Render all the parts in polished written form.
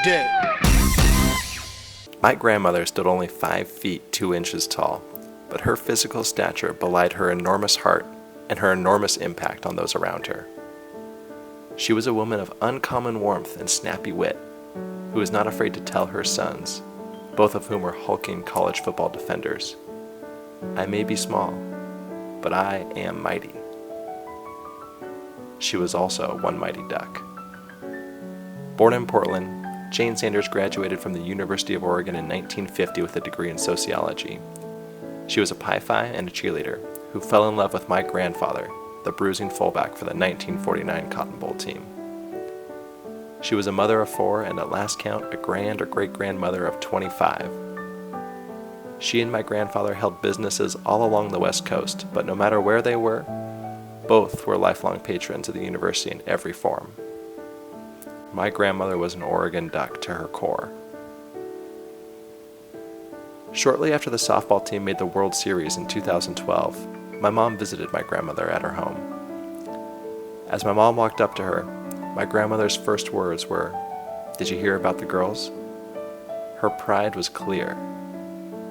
day. My grandmother stood only 5 feet 2 inches tall, but her physical stature belied her enormous heart and her enormous impact on those around her. She was a woman of uncommon warmth and snappy wit, who was not afraid to tell her sons, both of whom were hulking college football defenders, "I may be small, but I am mighty." She was also one mighty duck. Born in Portland, Jane Sanders graduated from the University of Oregon in 1950 with a degree in sociology. She was a Pi-Phi and a cheerleader who fell in love with my grandfather, the bruising fullback for the 1949 Cotton Bowl team. She was a mother of 4 and at last count a grand or great-grandmother of 25. She and my grandfather held businesses all along the West Coast, but no matter where they were, both were lifelong patrons of the university in every form. My grandmother was an Oregon duck to her core. Shortly after the softball team made the World Series in 2012, my mom visited my grandmother at her home. As my mom walked up to her, my grandmother's first words were, "Did you hear about the girls?" Her pride was clear.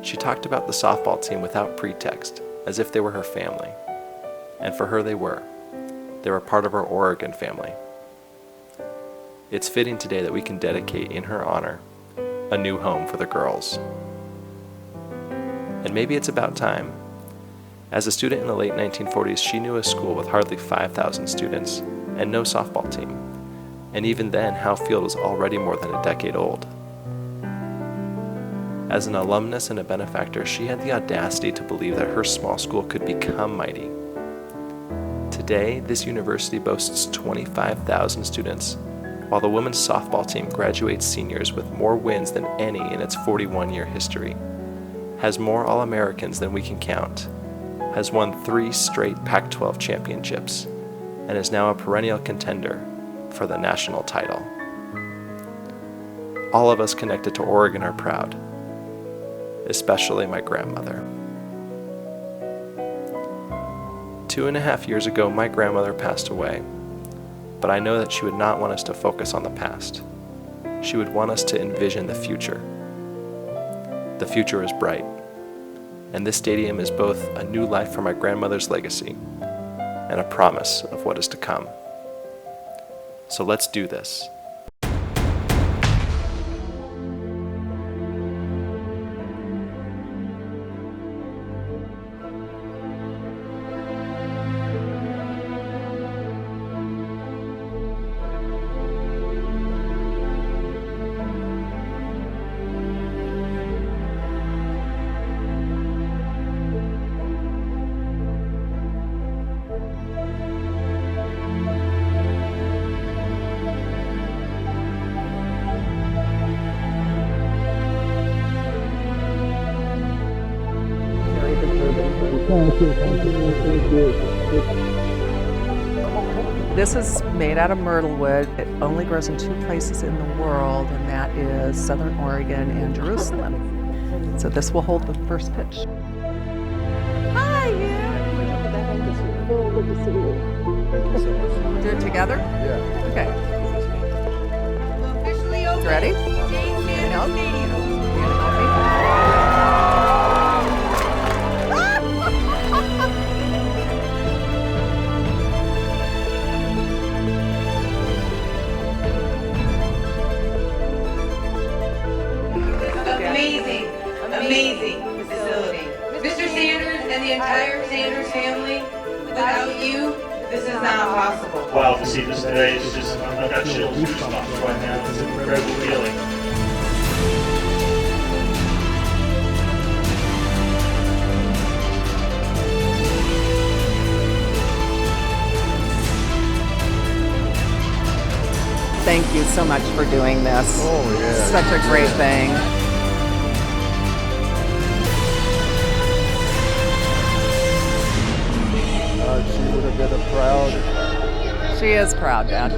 She talked about the softball team without pretext, as if they were her family. And for her they were. They were part of her Oregon family. It's fitting today that we can dedicate in her honor a new home for the girls. And maybe it's about time. As a student in the late 1940s, she knew a school with hardly 5,000 students and no softball team. And even then, Howe Field was already more than a decade old. As an alumnus and a benefactor, she had the audacity to believe that her small school could become mighty. Today, this university boasts 25,000 students, while the women's softball team graduates seniors with more wins than any in its 41-year history, has more All-Americans than we can count, has won 3 straight Pac-12 championships, and is now a perennial contender for the national title. All of us connected to Oregon are proud, especially my grandmother. 2.5 years ago, my grandmother passed away, but I know that she would not want us to focus on the past. She would want us to envision the future. The future is bright, and this stadium is both a new life for my grandmother's legacy and a promise of what is to come. So let's do this. This is made out of myrtle wood. It only grows in 2 places in the world, and that is Southern Oregon and Jerusalem. So this will hold the first pitch. Hi, Good to see you. Do it together? Yeah. Okay. Officially open. Ready? Jane Sanders Stadium. Amazing facility. Mr. Sanders and the entire Sanders family, without you, this is not possible. Wow, to see this today is just, I've got chills, goosebumps right now. It's an incredible feeling. Thank you so much for doing this. Oh, yeah. Such a great thing. She would have been a proud. She is proud, Dad. Yeah.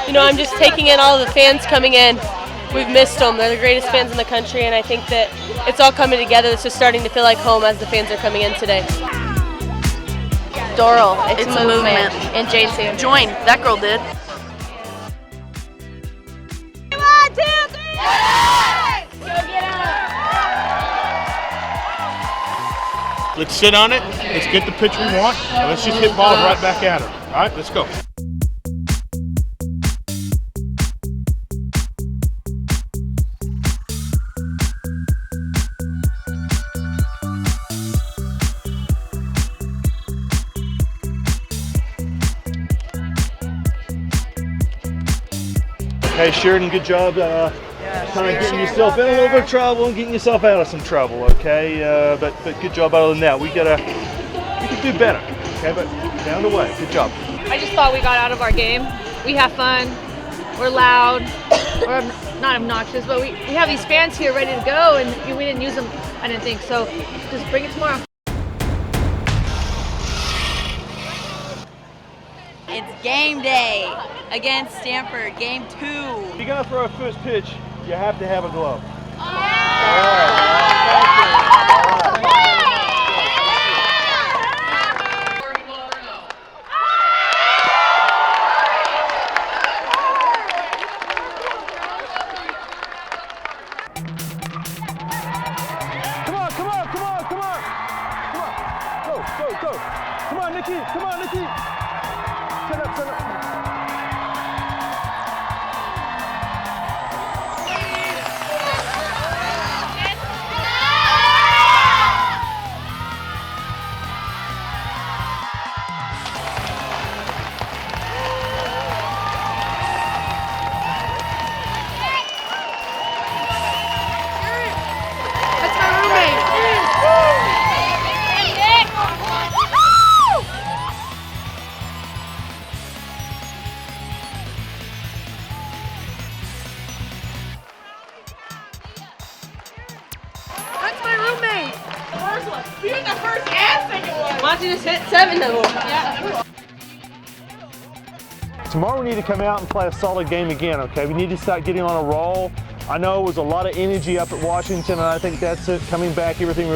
You know, I'm just taking in all the fans coming in. we've missed them. They're the greatest fans in the country, and I think that it's all coming together. It's just starting to feel like home as the fans are coming in today. Doral, it's a movement. And Jane Sanders. Join. That girl did. 1, 2, 3. Go get up. Let's sit on it. Let's get the pitch we want, and let's just hit balls right back at her. All right, let's go. Okay, Sheridan, good job kind of getting yourself in a little bit of trouble and getting yourself out of some trouble, okay? But good job other than that. We can do better, okay? But down the way, good job. I just thought we got out of our game. We have fun, we're loud, we're not obnoxious, but we have these fans here ready to go, and we didn't use them, I didn't think, so just bring it tomorrow. It's game day against Stanford, game 2. If you're gonna throw a first pitch, you have to have a glove. Go. Come on, Nikki. Set up. Why don't you just hit 7 of them? Yeah. Tomorrow we need to come out and play a solid game again, okay? We need to start getting on a roll. I know it was a lot of energy up at Washington, and I think that's it, coming back, everything.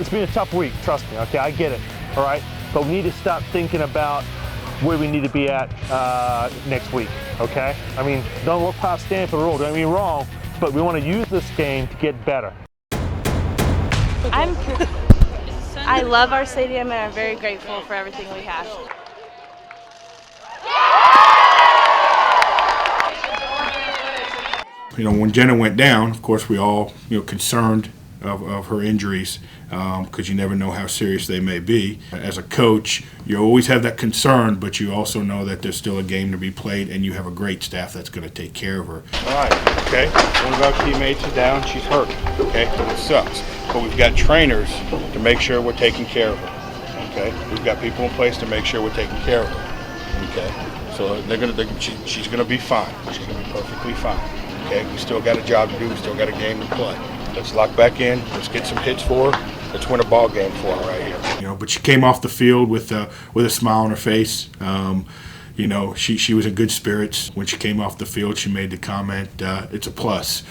It's been a tough week, trust me, okay? I get it, all right? But we need to start thinking about where we need to be at next week, okay? I mean, don't look past Stanford at all, don't get me wrong, but we want to use this game to get better. I love our stadium, and I'm very grateful for everything we have. You know, when Jenna went down, of course, we all, concerned of her injuries, because you never know how serious they may be. As a coach, you always have that concern, but you also know that there's still a game to be played, and you have a great staff that's going to take care of her. All right, okay. One of our teammates is down. She's hurt, okay? It sucks. But we've got trainers to make sure we're taking care of her, okay? We've got people in place to make sure we're taking care of her, okay? So she's going to be fine. She's going to be perfectly fine, okay? We still got a job to do. We still got a game to play. Let's lock back in. Let's get some hits for her. Let's win a ball game for her right here. But she came off the field with a smile on her face. She was in good spirits when she came off the field. She made the comment, "It's a plus."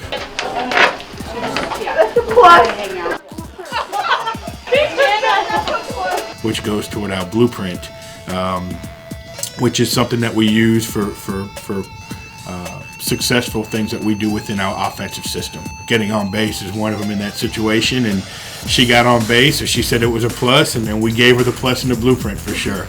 Which goes toward our blueprint, which is something that we use for successful things that we do within our offensive system. Getting on base is one of them in that situation, and she got on base, so she said it was a plus, and then we gave her the plus in the blueprint for sure.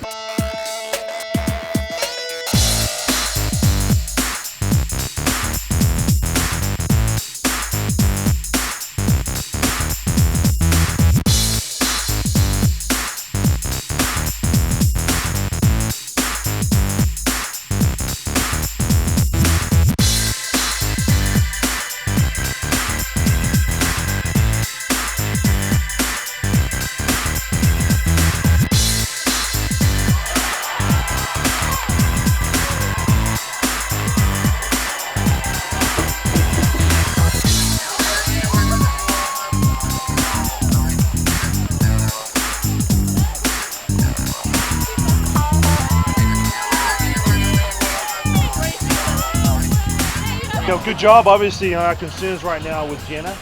good job. Obviously, our concerns right now with Jenna.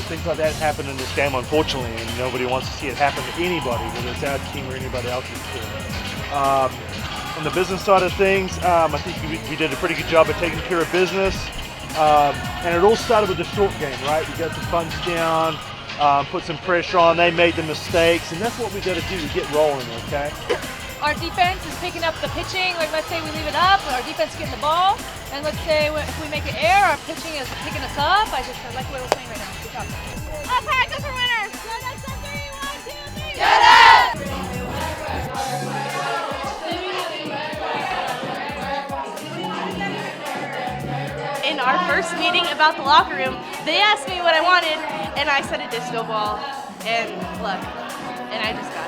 Things like that happen in this game, unfortunately, and nobody wants to see it happen to anybody, whether it's our team or anybody else's team. On the business side of things, I think we did a pretty good job of taking care of business. And it all started with the short game, right? We got the punch down, put some pressure on. They made the mistakes, and that's what we got to do to get rolling, okay? Our defense is picking up the pitching. Like, let's say we leave it up, our defense getting the ball, and let's say if we make it air, our pitching is picking us up. I like what we're saying right now. Good job. Up high, go for winners. Get up, 3, 1, 2, 3. Get up! In our first meeting about the locker room, they asked me what I wanted, and I said a disco ball, and look, and I just got it.